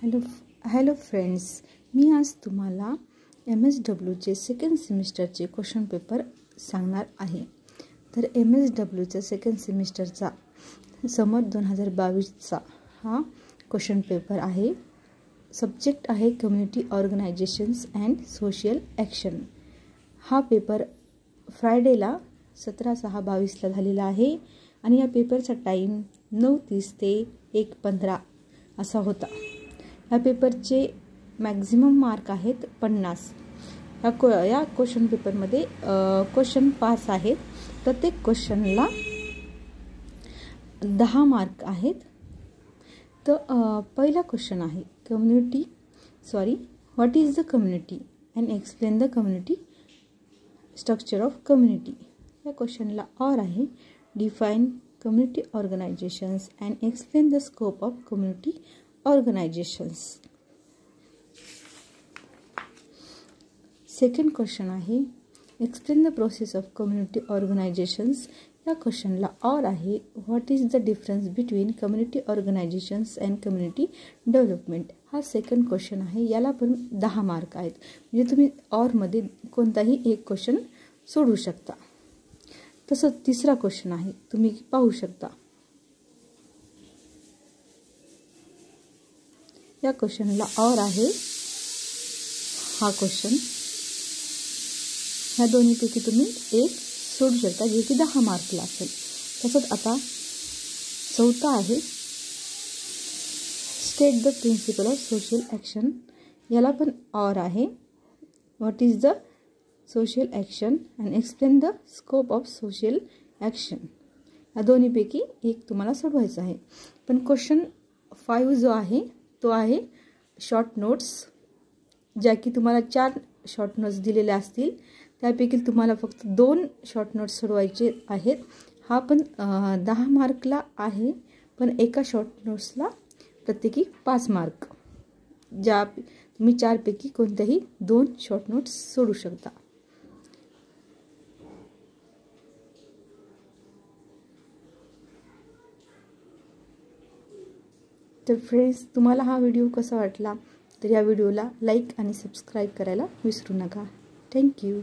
Hello friends, मी आज तुम्हाला MSWचे second सेमिस्टरचे question paper सांगणार आहे। तर MSWचा सेकंड सेमिस्टरचा समर 2022चा हा क्वेश्चन पेपर आहे। सब्जेक्ट आहे community organisations and social action. हा पेपर फ्रायडेला 17/6/22ला झालेला आहे आणि या पेपरचा टाइम 9:30 ते 1:15 असा होता। या पेपरचे मॅक्झिमम मार्क आहेत 50। या क्वेश्चन पेपरमध्ये क्वेश्चन 5 आहेत। प्रत्येक क्वेश्चनला 10 मार्क आहेत। तर पहिला क्वेश्चन आहे what is the community and explain the community structure of community. या क्वेश्चनला और आहे define community organisations and explain the scope of community organisations. Second question आहे explain the process of community organisations. या क्वेश्चनला और आहे what is the difference between community organisations and community development. हा सेकंड क्वेश्चन आहे, याला पण 10 मार्क आहेत। म्हणजे तुम्ही और मध्ये कोणताही एक क्वेश्चन सोडवू शकता। तसंच तिसरा क्वेश्चन आहे, तुम्ही पाहू शकता। या क्वेश्चनला और आहे हा क्वेश्चन। ह्या दोन्हीपैकी तुम्ही एक सोडू शकता, जे की 10 मार्कला असेल। तसंच आता चौथा आहे state the principle of social action. याला पण और आहे what is the social action and explain the scope of social action. या दोन्हीपैकी एक तुम्हाला सोडवायचा आहे। पण क्वेश्चन 5 जो आहे तो आहे शॉर्ट नोट्स, ज्या की तुम्हाला 4 शॉर्ट नोट्स दिलेले असतील। त्यापैकी तुम्हाला फक्त 2 शॉर्ट नोट्स सोडवायचे आहेत। हा पण 10 मार्कला आहे, पण एका शॉर्ट नोट्सला प्रत्येकी 5 मार्क। ज्या तुम्ही 4 पैकी कोणत्याही 2 शॉर्ट नोट्स सोडू शकता। तर फ्रेंड्स, तुम्हाला हा व्हिडिओ कसा वाटला तर या व्हिडिओला लाईक आणि सबस्क्राईब करायला विसरू नका। थँक्यू।